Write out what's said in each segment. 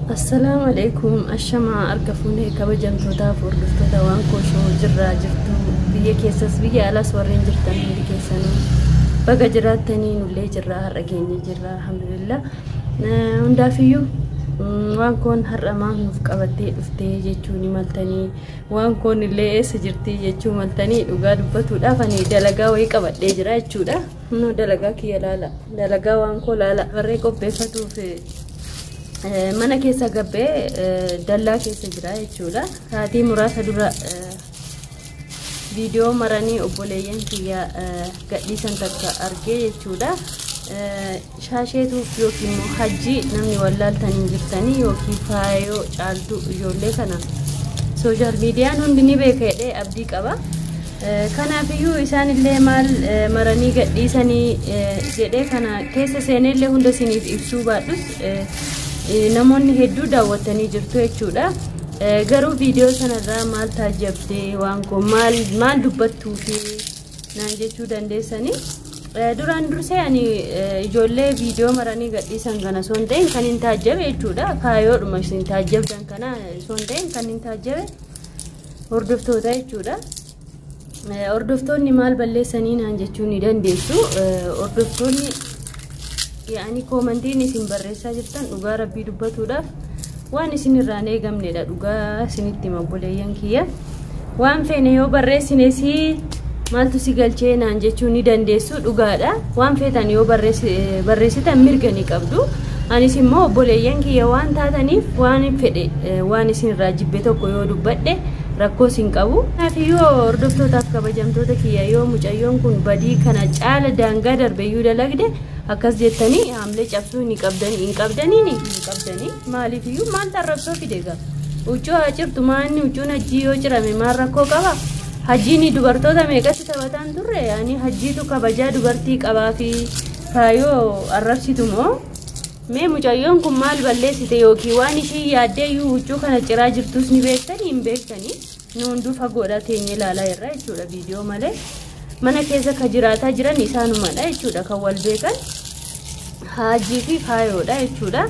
السلام عليكم الشمع أركفوني كبجمتوتا فوردفتوتا وانكوشو جرا جرتو بيا كيسس بيا على سورين جرتن هندي كيسانو بقى جرات تانين ولي جرا هرقيني جرا الحمد لله وندافيو وانكون هرمان نفقبتي دفتي جيچوني ملتني وانكون اللي سجرتي جيچو ملتني dhugaa dubbatuudha fani dalagaa way qabadhee jira jechuudha no dalagaa kiya laala dalagaa waanko laala barree qopheeffatuuf mana keessa gabbee dallaa keessa jira jechuudha saatii muraasa dura viidiyoo maranii obboleeyyan kiyya gadhiisan takka argee jechuudha shaasheetuuf yookiin hajji namni wallaaltanii jirtanii yookiin faayoo caaltu ijoollee kana social miidiyaan hundi ni beekadhe abdii qaba kanaafiyyuu isaan illee maal maranii gadhiisanii jedhee kana keessa seenellee hunda isiniif ibsuu baadhus namoonni hedduu daawwatanii jirtu jechuudha garuu viidiyoo sanarraa maal taajjabdee waanko maal dubbattuu fi naan jechuu dandeessanii duraan dursee ani ijoollee viidiyoo maranii gadhiisan kana son ta'in kan hin taajjabe jechuudha faayoodhuma isin taajjabdan kana son ta'in kan hin taajjabe hordoftoota jechuudha hordoftoonni maal balleessanii naan jechuu ni dandeessu hordoftoonni yaani komantiin isin barreessaa jirtan dhugaa rabbii dubbatuudhaaf waan isin irraan eegamnedha dhugaa isinitti mabboleeyyan kiyya waan feene yoo barreessineesi maaltu si galchee naan jechuu ni dandeessu dhugaadha waan feetan yoo barreessitan mirga ni qabdu anis immoo obboleeyyan kiyya waan taataniif waan fedhe waan isin irraa jibbe tokko yoo dubbadhe rakkoo sin qabu naafiyyoo hordoftootaaf kabajamtoota kiyya yoo mucayyoon kun badii kana caala daangaa darbeeyyuu dalagde akkas jettanii hamlee cabsuu ni qabdanii maaliifiyyuu maal tarrabsoo fidega uccuu haa cirtu maanni uccuun hajjii yoo cirame maal rakkoo qaba hajjiini dubartoota meeqatti taphataan turre yaani hajjiitu kabajaa dubartii qabaa fi faayoo arrabsitu moo mee mucayyoon kun maal balleessite yookiin waan ishii yaaddeeyyuu uccuu kana ciraa jirtus ni beektanii hin beektanii nu hunduu fagoodhaa teenye ilaalaa irraa jechuudha viidiyoo malee mana keessa ka jiraataa jiran isaanumadha jechuudha kan wal beekan hajjii fi faayoodha jechuudha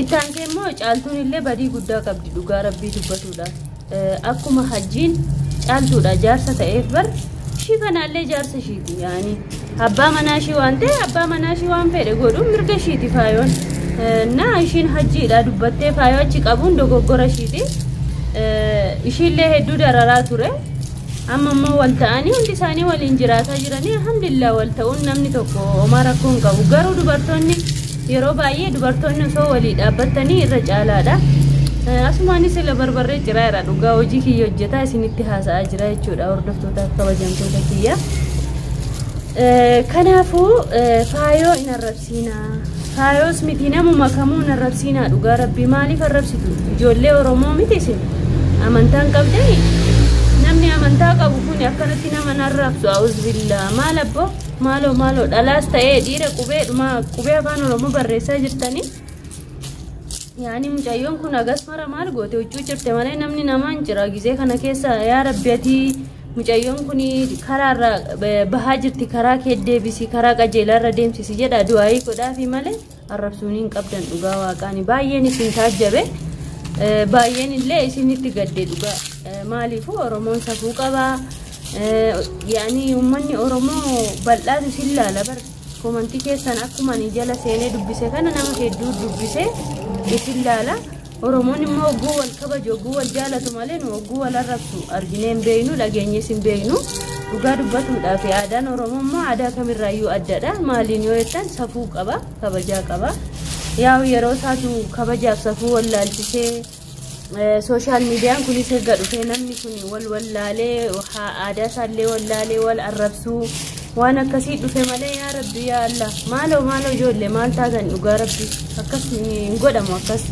itti aansee immoo caaltuun illee badii guddaa qabdi dhugaa rabbii dubbatuudhaaf akkuma hajjiin caaltuudha jaarsa ta'eef bar ishii kanaallee jaarsa ishiiti yaani abbaa manaa ishii waan ta'e abbaa manaa ishii waan fedhe godhuun mirga ishiiti faayoon naa ishiin hajjiidha dubbattee faayoo achi qabuun dogoggora ishiiti ishiillee hedduu dararaa ture amma immoo wal ta'anii hundi isaanii waliin jiraataa jiranii alhamdulillah wal ta'uun namni tokko homaa rakkoo hin qabu garuu dubartoonni yeroo baay'ee dubartoonni osoo walii dhaabbatanii irra caalaadha asumaanis ila barbarree jira irra dhugaa hojii kiyya hojjetaa isinitti haasa'aa jira jechuudha hordoftootaaf kabajamtoota kiyya kanaafuu faayoo hin arrabsiinaa faayoos miti namuma kamuu hin arrabsiinaa dhugaa rabbii maaliif arrabsitu ijoollee oromoo miti isin amantaan qabdanii namni amantaa qabu kun akkanatti nama narraabsu auzubillah maal abbo maaloo dhalaas ta'ee dhiira qubee afaan oromoo barreessaa jirtanii yaani mucayyoon kun agas mara maal goote huccuu cirte malee namni namaan jira gizee kana keessa yaa rabbi ati mucayyoon kun karaarra bahaa jirti karaa kee deebisi karaa qajeelaarra deemsisi jedha du'aayii godhaafi malee arrabsuun hin qabdan dhugaa waaqaani baay'een isin taajjabe baay'een illee isinitti gadde dhugaa maaliifuu oromoon safuu qabaa yaani ummanni oromoo bal'aatu isin laala bar komantii keessan akkuma ani jala seenee dubbise kana nama hedduu dubbise isin laala oromoon immoo oguu wal kabaju oguu wal jaalatu malee nu oguu wal arrabsu argineen beeynu dhageenyes hin beeynu dhugaa dubbatuudhaaf aadaan oromoo immoo aadaa kamirraayyuu addadha maaliin yoo jettan safuu qaba kabajaa qaba yaa'u yeroo isaatu kabajaaf safuu wallaalchisee social miidiyaan kunis erga dhufee namni kun wallaalee aadaa isaallee wallaalee wal arrabsuu waan akkasii dhufe malee yaa rabbi yaa allah maaloo ijoollee maal taatan dhugaa rabbi akkas hin godhamu akkas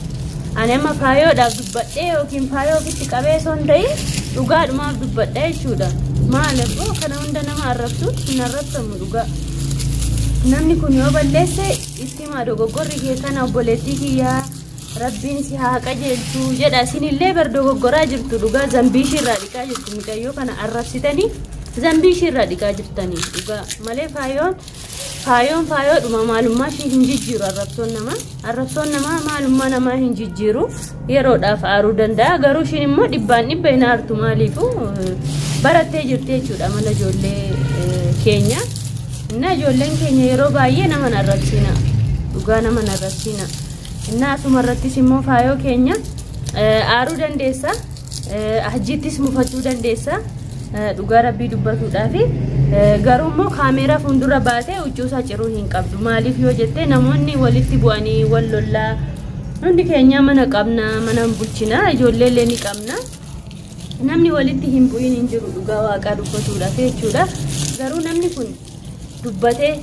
ani amma faayoodhaaf dubbadhee yookiin faayoo ofitti qabee son ta'in dhugaadhumaaf dubbadha jechuudha maalabboo kana hunda nama arrabsuun hin arrabsamu dhugaa namni kun yoo balleesse itti himaa dogoggorri kee kana obboleettii kiyyaa rabbiin si haa qajeelchu jedha isinillee bar dogoggoraa jirtu dhugaa zambiishirraa dhiqaa jirtu mucayyoo kana arrabsitanii zambiishirraa dhiqaa jirtanii dhugaa malee faayoon Fayoon dhuma maalummaa ishee hin jijjiiru arrabsoon namaa maalummaa namaa hin jijjiiru yeroodhaaf aaruu danda'a garuu ishiin immoo dhibbaan dhibba hin aartu maaliifu barattee jirti jechuudha mala ijoollee keenya inna ijoolleen keenya yeroo baay'ee nama arrabsiina dhugaa nama arrabsiina inna asumarrattis immoo fayoo keenya aaruu dandeessa hajjittis mufachuu dandeessa dhugaa rabbii dubbatuudhaafi garuu immoo kaameeraa fuuldura baatee uccuusaa ciruu hin qabdu maaliif yoo jettee namoonni walitti bu'anii wal lollaa hundi keenya mana qabna mana bulchina ijoolleellee ni qabna namni walitti hin bu'in hin jiru dhugaa waaqaa dubbatuudhaaf jechuudha garuu namni kun dubbatee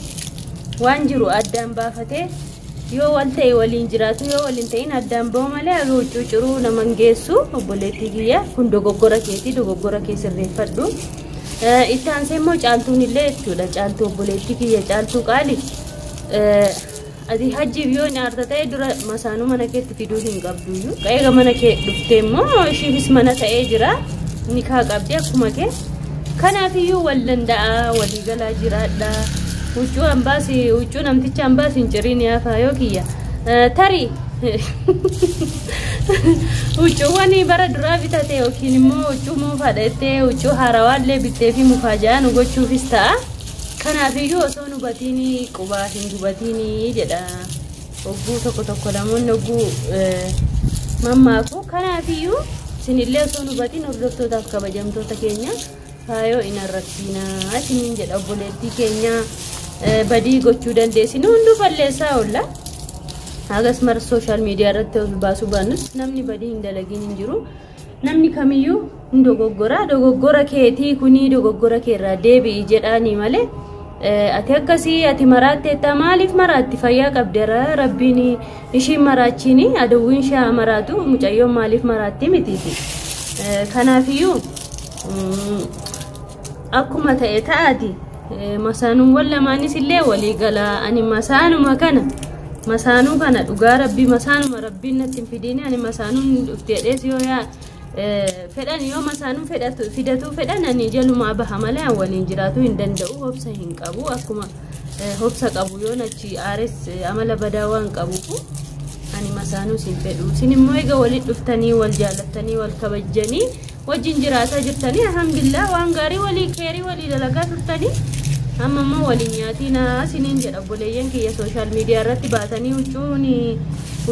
waan jiru addaan baafatee yoo wal ta'e waliin jiraatu yoo waliin ta'in addaan ba'u malee uccuu ciruu naman geessu obboleettii kiyya kun dogoggora keetii dogoggora kee sirreeffadhu itti aansee immoo caaltuun illee jechuudha caaltuu obboleettii kiyya caaltuu qaali ati hajjiif yoo nyaarta ta'e dura masaanuu mana keetti fiduu hin qabduyyuu qe'ee mana kee dhuftee immoo ishiifis mana ta'ee jira nikaa qabdi akkuma kee kanaafiyyuu wal danda'a waliigalaa jiraadha uccuu ambaasi uccuu namticha ambaasi hin cirin yaafaa yoo kiyya tarii uccuuwwani bara duraa bitate yookiin immoo uccuu muufadhattee uccuu haarawaallee bittee fi mufaajaan gochuufis ta'a kanaafiyyuu osoo nu batiini qubaa hin gubatiini jedha ogguu tokko namoonni ogguu mammaaku kanaafiyyuu sinillee osoo nu batiin hordoftootaaf kabajamtoota keenya faayoo in arrabsiinaa isiniin jedha obboleettii keenya badii gochuu dandeessinu hunduu balleessaa oolla hagas mar social media irratti ol baasuu baannus namni badii hin dalagin hin jiru namni kamiyyuu dogoggora keetii kunii dogoggora keerraa deebi'i jedhaanii malee ati akkasii ati maraatteetta maaliif maraatti fayyaa qabdeera rabbiin ishiin maraachiini adawwiin shaa maraatu mucayyoon maaliif maraatti mitiiti kanaafiyyuu akkuma ta'e ta'ati masaanuun wal lamaanis illee walii galaa ani masaanuu kana dhugaa rabbii masaanuma rabbiin natti hin fidiini ani masaanuun dhufteedhees yoo yaa fedhan yoo masaanuun fidatuu fedhan ani jalumaa baha malee waliin jiraatu hin danda'u hobsa hin qabu akkuma hobsa qabu yoo nachi aares amala badaa waan qabuuf ani masaanuu sin fedhu sin immoo egaa waliin dhuftanii wal jaalattanii wal kabajjanii wajjin jiraataa jirtanii alhamdulillah waan gaarii walii keerii walii dalagaa turtanii amma immoo waliin nyaatina siniin jedha obboleeyyan kiyya social media irratti baatanii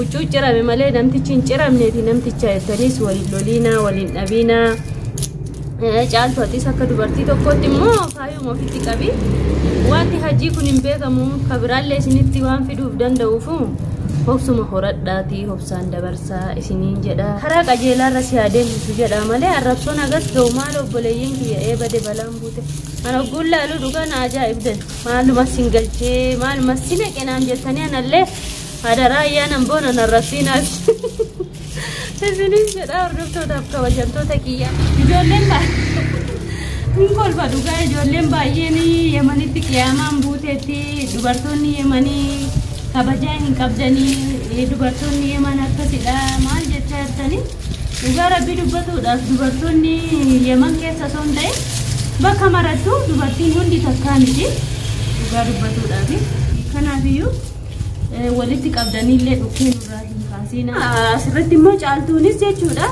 uccuu cirame malee namtichi hin ciramneeti namticha jettaniis waliin loliina waliin dhabiina caaltu atis akka dubartii tokkotti immoo faayuma ofitti qabi wanti hajjii kun hin beekamu kabiraallee isinitti waan fiduuf danda'uufu hobsuma horadhaati hobsaan dabarsaa isiniin jedha karaa qajeelaarra si adeemsisu jedha malee arrabsoon agas ga'u maal obboleeyyan kiyya eebade balaan buute ana ogguun laaluu dhugaan ajaa'ibdan maaluma sin galchee maaluma si naqenaan jettanii anallee hadaraa ayyaanan boonan arrabsiinaas isiniin jedha hordoftootaaf kabajamtoota kiyya ijoolleen hin kolfa dhugaa ijoolleen baay'een yemanitti qiyaamaan buuteetti dubartoonni yemanii kabajaa hin qabdanii dubartoonni yeman akkasidha maal jechaa jirtanii dhugaa rabbii dubbatuudhaaf dubartoonni yeman keessa osoo hin ta'in bakka marattu dubartiin hundi takkaa miti dhugaa dubbatuudhaaf kanaafiyyuu walitti qabdaniillee dhukkeen irraa hin kaasina asirratti immoo caaltuunis jechuudha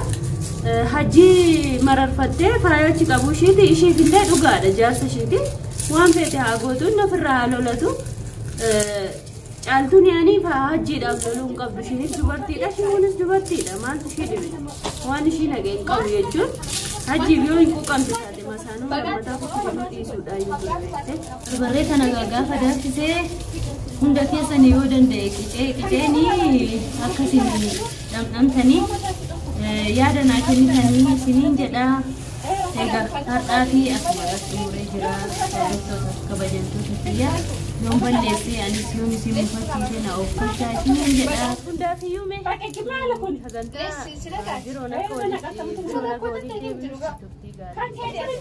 hajjii mararfattee faayochi qabu ishiiti ishiifillee dhugaadha jaarsa ishiiti waan feete haa gootuun ofirraa haa lolatu caaltuun yaanii hajjiidhaaf loluun qabdu ishiinis dubartiidha ishiinis dubartiidha maaltu ishii dhibe waan ishii nageen qabu jechuun hajjiif yoo hin quuqamtu taate masaanuu mataa kukkisanii dhiisuudha yoo beekte barbarree kana gaafa daaksisee hunda keessan yoo danda'e qiceenii akkasiin dhamdhamtanii yaada naa kennitanii isiniin jedha egaa har'aa fi asumarratti muree jira hordoftoota kabajamtoota kiyya yoon balleessee anis yoon isin mufachiise na ooffataa isiniin jedha hundaafiyyuu mee sagantaa jiroon akka walitti deebi'u turtii gaarii